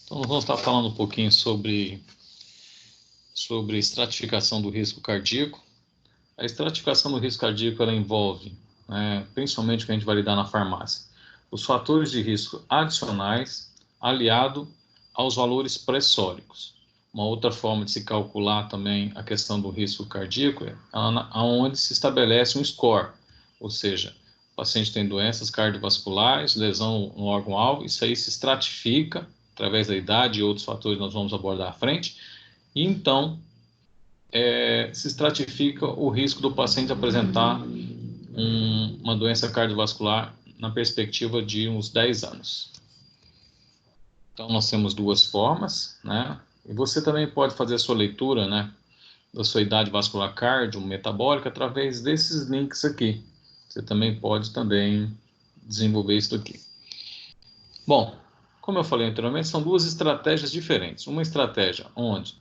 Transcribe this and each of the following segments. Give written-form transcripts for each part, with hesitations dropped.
Então, nós vamos estar falando um pouquinho sobre estratificação do risco cardíaco. A estratificação do risco cardíaco ela envolve, principalmente o que a gente vai lidar na farmácia, os fatores de risco adicionais aliado aos valores pressóricos. Uma outra forma de se calcular também a questão do risco cardíaco é onde se estabelece um score, ou seja, o paciente tem doenças cardiovasculares, lesão no órgão-alvo, isso aí se estratifica através da idade e outros fatores nós vamos abordar à frente, e então se estratifica o risco do paciente apresentar uma doença cardiovascular na perspectiva de uns 10 anos. Então, nós temos duas formas, né? E você também pode fazer a sua leitura, né, da sua idade vascular cardio-metabólica através desses links aqui. Você também pode desenvolver isso aqui. Bom, como eu falei anteriormente, são duas estratégias diferentes. Uma estratégia onde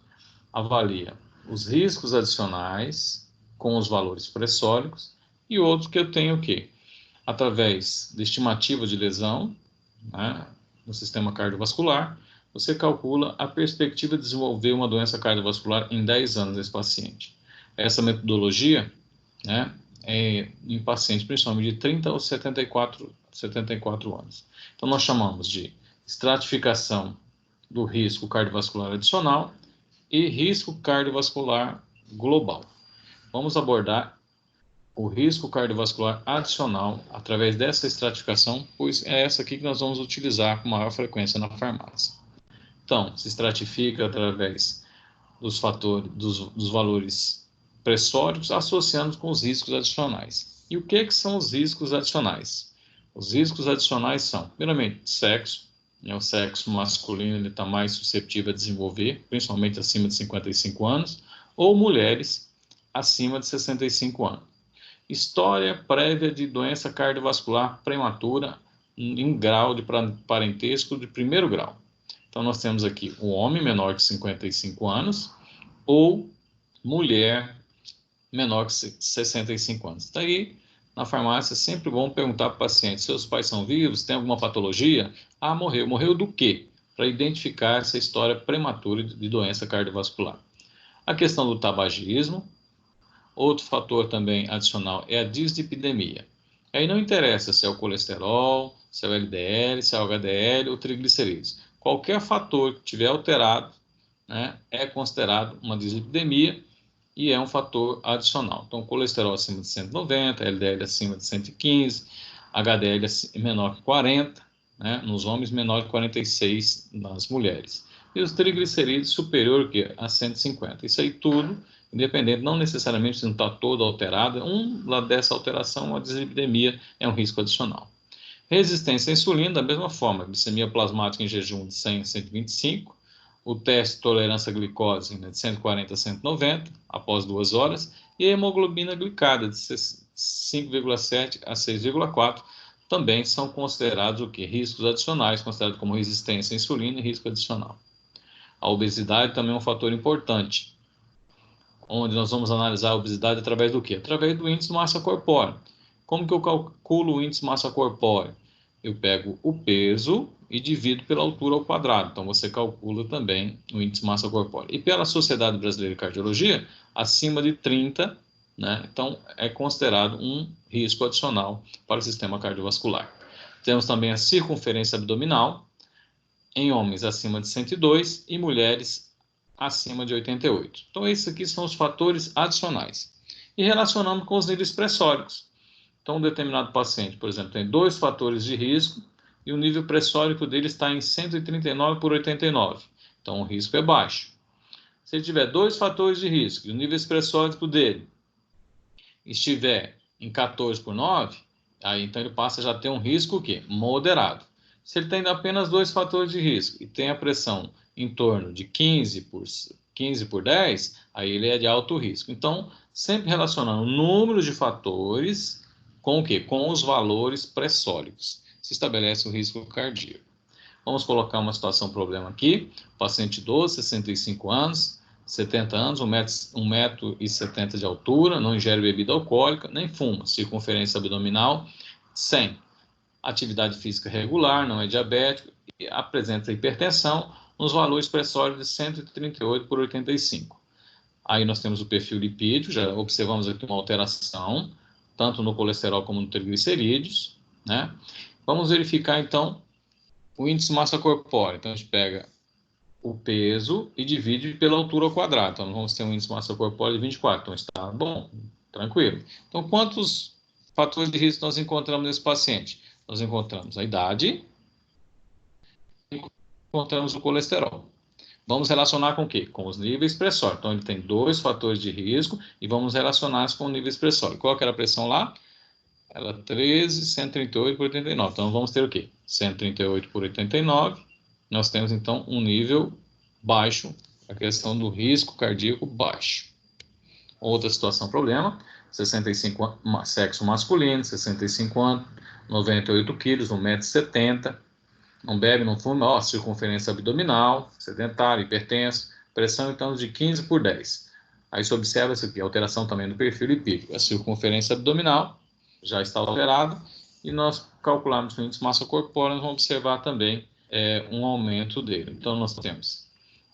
avalia os riscos adicionais com os valores pressóricos e outro que eu tenho o quê? Através de estimativa de lesão, né, no sistema cardiovascular, você calcula a perspectiva de desenvolver uma doença cardiovascular em 10 anos desse paciente. Essa metodologia, né, é em pacientes principalmente de 30 ou 74 anos. Então, nós chamamos de estratificação do risco cardiovascular adicional e risco cardiovascular global. Vamos abordar o risco cardiovascular adicional através dessa estratificação, pois é essa aqui que nós vamos utilizar com maior frequência na farmácia. Então, se estratifica através dos fatores, dos valores pressóricos associados com os riscos adicionais. E o que são os riscos adicionais? Os riscos adicionais são, primeiramente, sexo. O sexo masculino está mais suscetível a desenvolver, principalmente acima de 55 anos, ou mulheres acima de 65 anos. História prévia de doença cardiovascular prematura em grau de parentesco de primeiro grau. Então, nós temos aqui o homem menor que 55 anos ou mulher menor que 65 anos. Daí, na farmácia, é sempre bom perguntar para o paciente: seus pais são vivos? Tem alguma patologia? Ah, morreu. Morreu do quê? Para identificar essa história prematura de doença cardiovascular. A questão do tabagismo. Outro fator também adicional é a dislipidemia. Aí não interessa se é o colesterol, se é o LDL, se é o HDL ou triglicerídeos. Qualquer fator que tiver alterado, né, é considerado uma dislipidemia e é um fator adicional. Então, colesterol acima de 190, LDL acima de 115, HDL menor que 40, né, nos homens, menor que 46 nas mulheres. E os triglicerídeos superior a 150. Isso aí tudo, independente, não necessariamente se não está todo alterado, dessa alteração, a dislipidemia é um risco adicional. Resistência à insulina, da mesma forma, glicemia plasmática em jejum de 100 a 125, o teste de tolerância à glicose, né, de 140 a 190, após 2 horas, e a hemoglobina glicada, de 5,7 a 6,4, também são considerados o quê? Riscos adicionais, considerados como resistência à insulina e risco adicional. A obesidade também é um fator importante, onde nós vamos analisar a obesidade através do quê? Através do índice de massa corpórea. Como que eu calculo o índice de massa corpórea? Eu pego o peso e divido pela altura ao quadrado. Então, você calcula também o índice de massa corpórea. E pela Sociedade Brasileira de Cardiologia, acima de 30, né? Então, é considerado um risco adicional para o sistema cardiovascular. Temos também a circunferência abdominal, em homens acima de 102 e mulheres acima de 88. Então, esses aqui são os fatores adicionais. E relacionando com os níveis pressóricos. Então, um determinado paciente, por exemplo, tem 2 fatores de risco e o nível pressórico dele está em 139 por 89. Então, o risco é baixo. Se ele tiver 2 fatores de risco e o nível pressórico dele estiver em 14 por 9, aí então ele passa a já ter um risco o quê? Moderado. Se ele tem apenas 2 fatores de risco e tem a pressão em torno de 15 por 10, aí ele é de alto risco. Então, sempre relacionando o número de fatores com o quê? Com os valores pressóricos. Se estabelece o risco cardíaco. Vamos colocar uma situação problema aqui. Paciente idoso, 65 anos, 70 anos, 1,70 m de altura, não ingere bebida alcoólica, nem fuma. Circunferência abdominal, 100. Atividade física regular, não é diabético, apresenta hipertensão, nos valores pressóricos de 138 por 85. Aí nós temos o perfil lipídico, já observamos aqui uma alteração, tanto no colesterol como no triglicerídeos, né? Vamos verificar, então, o índice de massa corpórea. Então, a gente pega o peso e divide pela altura ao quadrado. Então, nós vamos ter um índice de massa corpórea de 24. Então, está bom, tranquilo. Então, quantos fatores de risco nós encontramos nesse paciente? Nós encontramos a idade, encontramos o colesterol. Vamos relacionar com o quê? Com os níveis pressóricos. Então, ele tem 2 fatores de risco e vamos relacionar com o nível pressórico. Qual que era a pressão lá? Era 13, 138 por 89. Então, vamos ter o quê? 138 por 89. Nós temos, então, um nível baixo, a questão do risco cardíaco baixo. Outra situação, problema, 65 anos, sexo masculino, 65 anos, 98 quilos, 1,70 m, não bebe, não fuma, circunferência abdominal, sedentário, hipertenso, pressão então de 15 por 10. Aí se observa isso aqui, alteração também do perfil lipídico, a circunferência abdominal já está alterada, e nós calculamos o índice de massa corpórea, nós vamos observar também um aumento dele. Então nós temos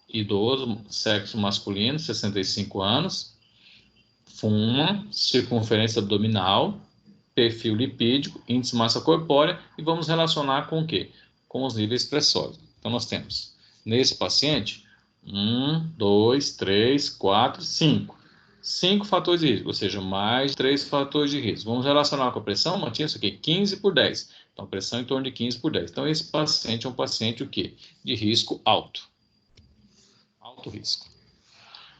idoso, sexo masculino, 65 anos, fuma, circunferência abdominal, perfil lipídico, índice de massa corpórea, e vamos relacionar com o quê? Com os níveis pressóricos. Então, nós temos, nesse paciente, 1, 2, 3, 4, 5. 5 fatores de risco, ou seja, mais 3 fatores de risco. Vamos relacionar com a pressão, mantinha isso aqui, 15 por 10. Então, pressão em torno de 15 por 10. Então, esse paciente é um paciente o quê? De risco alto. Alto risco.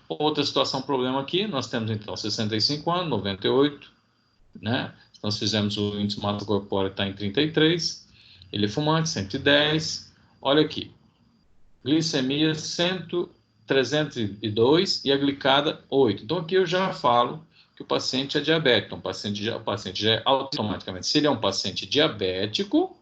Outra situação, problema aqui, nós temos, então, 65 anos, 98, né? Nós fizemos o índice de massa corpórea, está em 33, ele é fumante, 110, olha aqui, glicemia 302 e a glicada 8. Então aqui eu já falo que o paciente é diabético, então, o paciente já é automaticamente, se ele é um paciente diabético,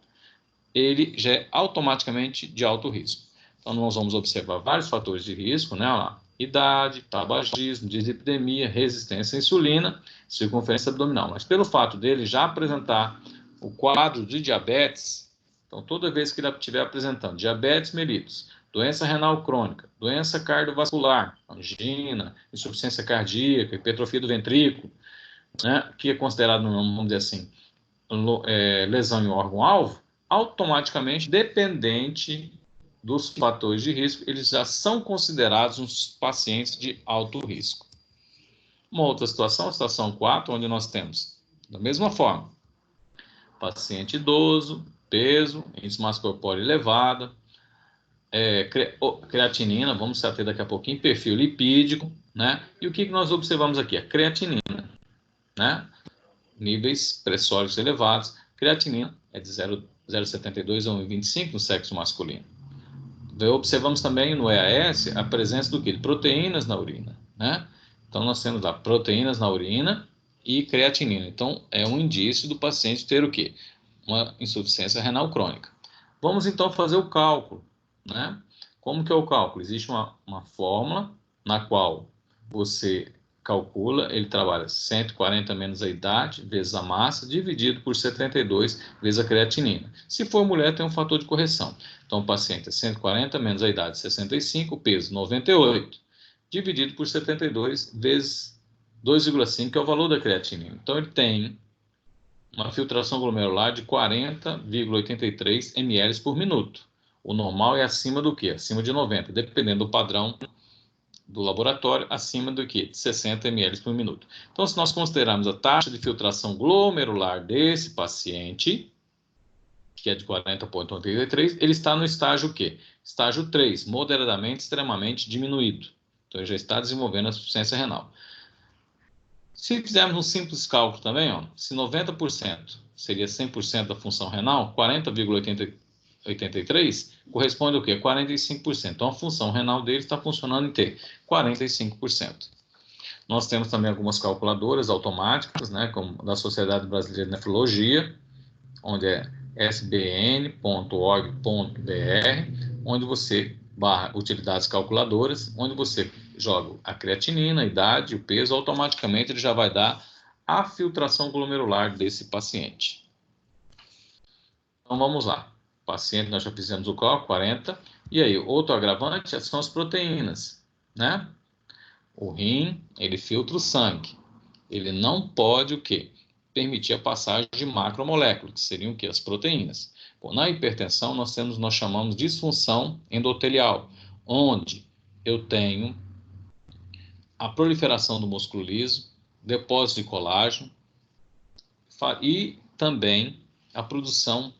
ele já é automaticamente de alto risco. Então nós vamos observar vários fatores de risco, né? Olha lá, idade, tabagismo, dislipidemia, resistência à insulina, circunferência abdominal. Mas pelo fato dele já apresentar o quadro de diabetes, então toda vez que ele estiver apresentando diabetes mellitus, doença renal crônica, doença cardiovascular, angina, insuficiência cardíaca, hipertrofia do ventrículo, né, que é considerado, vamos dizer assim, lesão em órgão-alvo, automaticamente, dependente dos fatores de risco, eles já são considerados uns pacientes de alto risco. Uma outra situação, a situação 4, onde nós temos, da mesma forma, paciente idoso, peso, índice de massa corpórea elevada, creatinina, vamos até daqui a pouquinho, perfil lipídico, né? E o que nós observamos aqui? A creatinina, né? Níveis pressóricos elevados, creatinina é de 0,72 a 1,25 no sexo masculino. Observamos também no EAS a presença do quê? De proteínas na urina, né? Então, nós temos lá proteínas na urina e creatinina. Então, é um indício do paciente ter o quê? Uma insuficiência renal crônica. Vamos, então, fazer o cálculo, né? Como que é o cálculo? Existe uma fórmula na qual você calcula, ele trabalha 140 menos a idade, vezes a massa, dividido por 72, vezes a creatinina. Se for mulher, tem um fator de correção. Então, o paciente é 140 menos a idade, 65, o peso 98, dividido por 72, vezes 2,5, que é o valor da creatinina. Então, ele tem uma filtração glomerular de 40,83 ml por minuto. O normal é acima do quê? Acima de 90, dependendo do padrão do laboratório, acima do que? De 60 ml por minuto. Então, se nós considerarmos a taxa de filtração glomerular desse paciente, que é de 40,83, ele está no estágio o quê? Estágio 3, moderadamente, extremamente diminuído. Então, ele já está desenvolvendo a insuficiência renal. Se fizermos um simples cálculo também, ó, se 90% seria 100% da função renal, 40,83 corresponde ao quê? 45%. Então, a função renal dele está funcionando em ter 45%. Nós temos também algumas calculadoras automáticas, né, como da Sociedade Brasileira de Nefrologia, onde é sbn.org.br, onde você utilidades calculadoras, onde você joga a creatinina, a idade, o peso, automaticamente ele já vai dar a filtração glomerular desse paciente. Então vamos lá. Paciente, nós já fizemos o cálculo, 40, E aí, outro agravante são as proteínas, né? O rim, ele filtra o sangue. Ele não pode o quê? Permitir a passagem de macromoléculas, que seriam o quê? As proteínas. Bom, na hipertensão, nós chamamos de disfunção endotelial, onde eu tenho a proliferação do músculo liso, depósito de colágeno e também a produção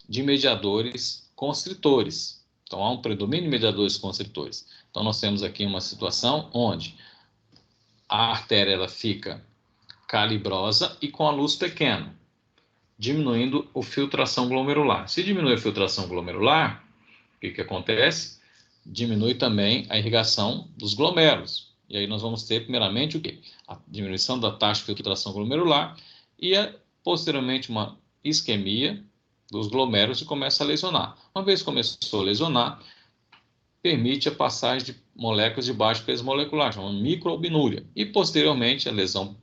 de mediadores constritores. Então, há um predomínio de mediadores constritores. Então, nós temos aqui uma situação onde a artéria ela fica calibrosa e com a luz pequena, diminuindo a filtração glomerular. Se diminui a filtração glomerular, o que acontece? Diminui também a irrigação dos glomérulos. E aí nós vamos ter, primeiramente, o quê? A diminuição da taxa de filtração glomerular e, posteriormente, uma isquemia dos glomérulos e começa a lesionar. Uma vez que começou a lesionar, permite a passagem de moléculas de baixo peso molecular, chamada microalbinúria. E, posteriormente, a lesão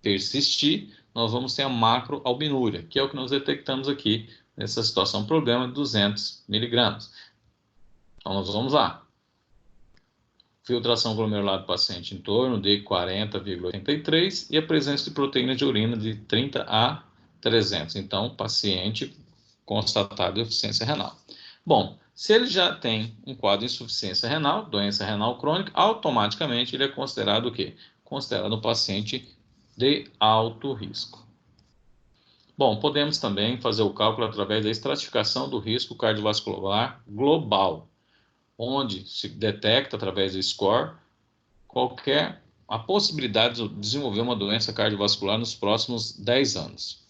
persistir, nós vamos ter a macroalbinúria, que é o que nós detectamos aqui nessa situação, problema de 200 miligramas. Então, nós vamos lá. Filtração glomerular do paciente em torno de 40,83 e a presença de proteína de urina de 30 a 300. Então, paciente constatado de insuficiência renal. Bom, se ele já tem um quadro de insuficiência renal, doença renal crônica, automaticamente ele é considerado o quê? Considerado um paciente de alto risco. Bom, podemos também fazer o cálculo através da estratificação do risco cardiovascular global, onde se detecta através do score a possibilidade de desenvolver uma doença cardiovascular nos próximos 10 anos.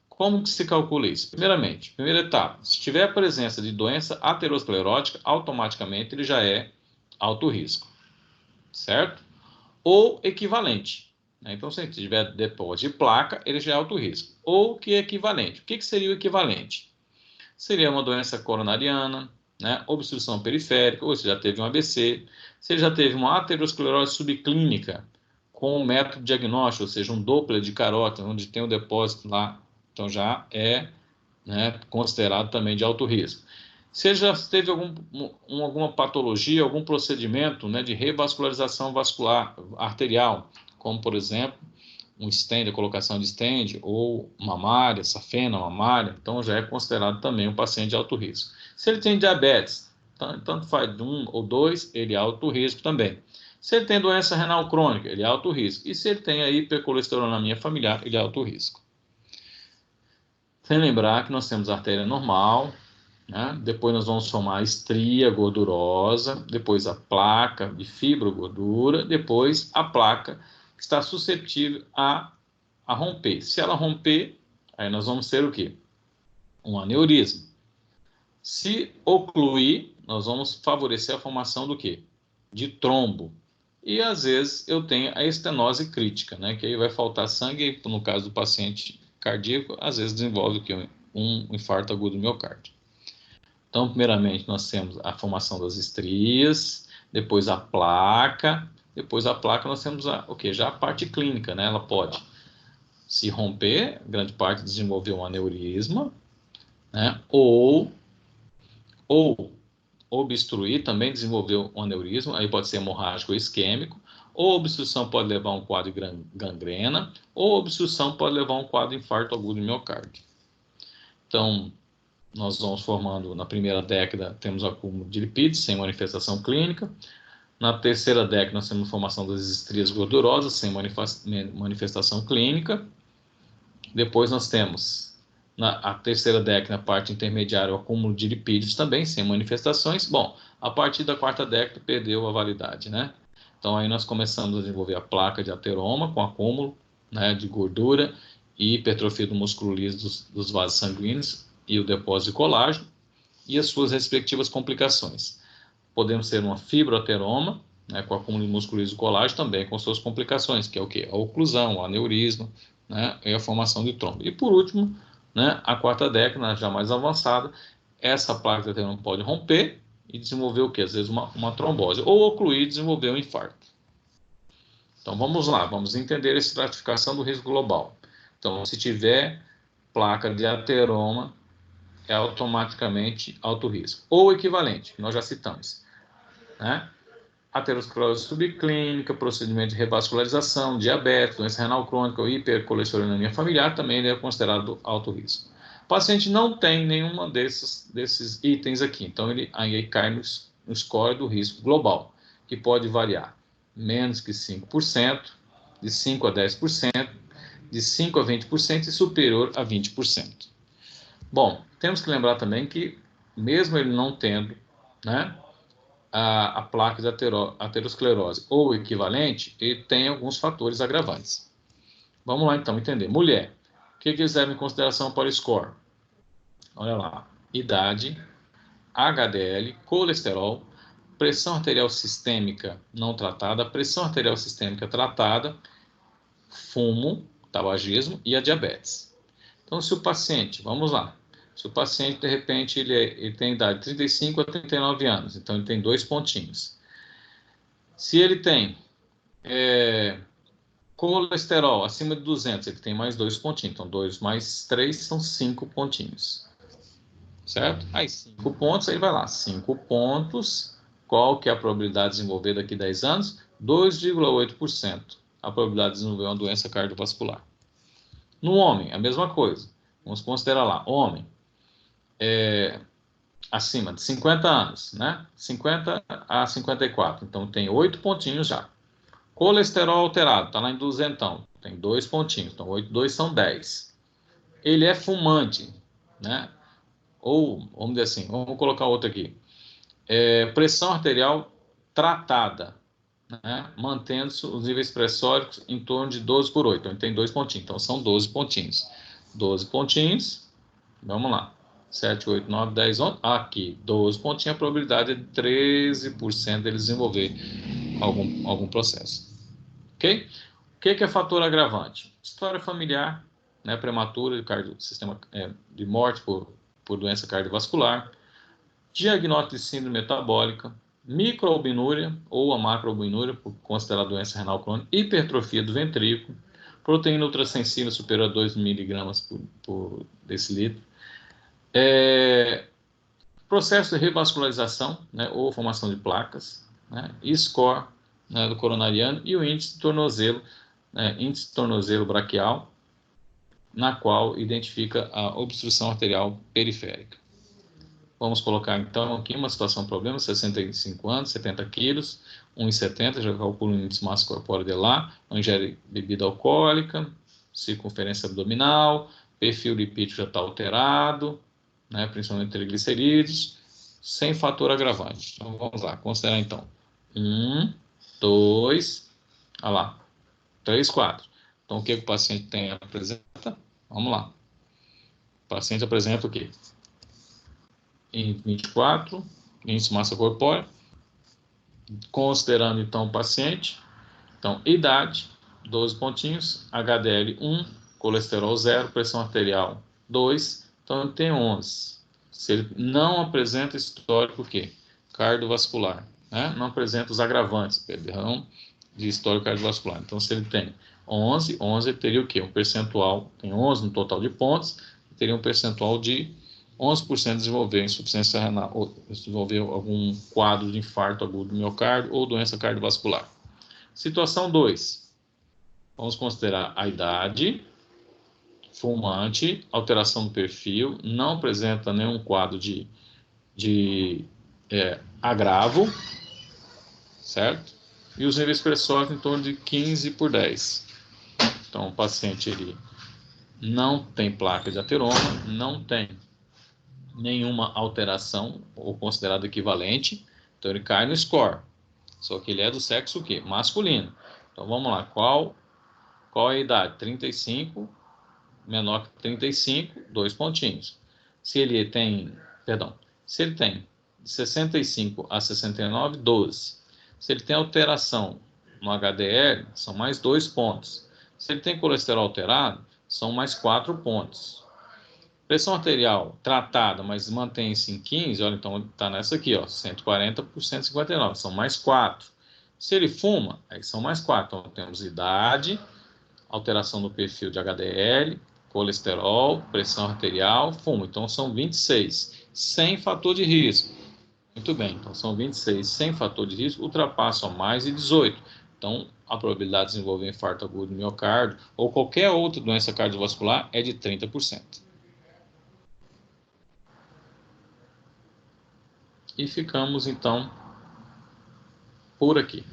Como que se calcula isso? Primeiramente, primeira etapa, se tiver a presença de doença aterosclerótica, automaticamente ele já é alto risco, certo? Ou equivalente. Então, se tiver depósito de placa, ele já é alto risco. Ou que é equivalente. O que seria o equivalente? Seria uma doença coronariana, né? Obstrução periférica, ou se já teve um AVC, se já teve uma aterosclerose subclínica com um método diagnóstico, ou seja, um Doppler de carótida, onde tem um depósito lá, então já é, né, considerado também de alto risco. Se já teve alguma patologia, algum procedimento, né, de revascularização vascular arterial, como, por exemplo, um stent, a colocação de stent, ou mamária, safena mamária, então já é considerado também um paciente de alto risco. Se ele tem diabetes, tanto faz 1 ou 2, ele é alto risco também. Se ele tem doença renal crônica, ele é alto risco. E se ele tem a hipercolesterolemia familiar, ele é alto risco. Sem lembrar que nós temos a artéria normal, né? Depois nós vamos somar a estria gordurosa, depois a placa de fibrogordura, depois a placa que está suscetível a romper. Se ela romper, aí nós vamos ter o quê? Um aneurisma. Se ocluir, nós vamos favorecer a formação do quê? De trombo. E às vezes eu tenho a estenose crítica, né? Que aí vai faltar sangue, no caso do paciente cardíaco, às vezes desenvolve o quê? Um infarto agudo do miocárdio. Então, primeiramente, nós temos a formação das estrias, depois a placa nós temos o quê? Já a parte clínica, né? Ela pode se romper, grande parte desenvolver um aneurisma, né? Ou obstruir, também desenvolver um aneurisma, aí pode ser hemorrágico ou isquêmico, ou obstrução pode levar a um quadro de gangrena, ou obstrução pode levar a um quadro de infarto agudo do miocárdio. Então, nós vamos formando, na primeira década, temos acúmulo de lipídios sem manifestação clínica. Na terceira década, nós temos formação das estrias gordurosas sem manifestação clínica. Depois nós temos, na terceira década, na parte intermediária, o acúmulo de lipídios também sem manifestações. Bom, a partir da quarta década, perdeu a validade, né? Então, aí nós começamos a desenvolver a placa de ateroma com acúmulo, né, de gordura e hipertrofia do músculo liso dos vasos sanguíneos e o depósito de colágeno e as suas respectivas complicações. Podemos ter uma fibroateroma, né, com acúmulo de músculo liso e colágeno também com suas complicações, que é o quê? A oclusão, o aneurisma, né, e a formação de trombo. E por último, né, a quarta década, já mais avançada, essa placa de ateroma pode romper e desenvolver o quê? Às vezes uma trombose, ou ocluir e desenvolver um infarto. Então vamos lá, vamos entender a estratificação do risco global. Então, se tiver placa de ateroma é automaticamente alto risco. Ou equivalente, que nós já citamos, né? Aterosclerose subclínica, procedimento de revascularização, diabetes, doença renal crônica ou hipercolesterolemia familiar também é considerado alto risco. O paciente não tem nenhuma desses itens aqui, então ele aí cai no score do risco global, que pode variar menos que 5%, de 5 a 10%, de 5 a 20% e superior a 20%. Bom, temos que lembrar também que, mesmo ele não tendo, né, a placa de aterosclerose ou equivalente, ele tem alguns fatores agravantes. Vamos lá então entender. Mulher, o que eles levam em consideração para o score? Olha lá, idade, HDL, colesterol, pressão arterial sistêmica não tratada, pressão arterial sistêmica tratada, fumo, tabagismo e a diabetes. Então, se o paciente, vamos lá, se o paciente, de repente, ele tem idade de 35 a 39 anos, então ele tem 2 pontinhos. Se ele tem colesterol acima de 200, ele tem mais 2 pontinhos. Então, 2 mais 3 são 5 pontinhos. Certo? Aí, 5 pontos, aí vai lá. 5 pontos, qual que é a probabilidade de desenvolver daqui a 10 anos? 2,8%. A probabilidade de desenvolver uma doença cardiovascular. No homem, a mesma coisa. Vamos considerar lá, homem, acima de 50 anos, né? 50 a 54, então tem 8 pontinhos já. Colesterol alterado, está lá em 200, tem 2 pontinhos, então 8, 2 são 10. Ele é fumante, né? Ou, vamos dizer assim, vamos colocar outro aqui. Pressão arterial tratada, né? Mantendo-se os níveis pressóricos em torno de 12 por 8, então ele tem 2 pontinhos, então são 12 pontinhos. 12 pontinhos, vamos lá. 7, 8, 9, 10, 11. Aqui, 12 pontinhos, a probabilidade é de 13% dele desenvolver algum processo. Ok? O que é fator agravante? História familiar, né, prematura de morte por doença cardiovascular, diagnóstico de síndrome metabólica, microalbinúria ou a macroalbinúria, por considerar doença renal crônica, hipertrofia do ventrículo, proteína ultrassensível superior a 2 mg por decilitro, processo de revascularização, né, ou formação de placas, né, e score, né, do coronariano e o índice de tornozelo, índice de tornozelo braquial, na qual identifica a obstrução arterial periférica. Vamos colocar então aqui uma situação problema, 65 anos, 70 quilos, 1,70, já calculo o índice massa corpórea de lá, não ingere bebida alcoólica, circunferência abdominal, perfil lipídico já está alterado, né, principalmente triglicerídeos, sem fator agravante. Então vamos lá, considerar então 1, 2, olha lá, 3, 4. Então o que o paciente apresenta? Vamos lá. O paciente apresenta o quê? Em 24, índice de massa corpórea, considerando então o paciente, então idade, 12 pontinhos, HDL 1, colesterol 0, pressão arterial 2, então ele tem 11. Se ele não apresenta histórico o quê? Cardiovascular, né? Não apresenta os agravantes, perdão, de histórico cardiovascular. Então se ele tem 11 ele teria o quê? Um percentual, tem 11 no total de pontos, teria um percentual de 11% desenvolver insuficiência renal, ou desenvolver algum quadro de infarto agudo do miocárdio ou doença cardiovascular. Situação 2. Vamos considerar a idade, fumante, alteração do perfil, não apresenta nenhum quadro de agravo, certo? E os níveis pressóricos em torno de 15 por 10. Então, o paciente ele não tem placa de ateroma, não tem nenhuma alteração ou considerado equivalente, então ele cai no score. Só que ele é do sexo o quê? Masculino. Então vamos lá, qual é a idade? 35, menor que 35, 2 pontinhos. Se ele tem de 65 a 69, 12. Se ele tem alteração no HDL, são mais 2 pontos. Se ele tem colesterol alterado, são mais 4 pontos. Pressão arterial tratada, mas mantém-se em 15, olha, então está nessa aqui, ó, 140 por 159, são mais 4. Se ele fuma, aí são mais 4. Então temos idade, alteração do perfil de HDL, colesterol, pressão arterial, fumo. Então, são 26, sem fator de risco. Muito bem, então são 26 sem fator de risco, ultrapassam mais de 18. Então, a probabilidade de desenvolver infarto agudo do miocárdio ou qualquer outra doença cardiovascular é de 30%. E ficamos, então, por aqui.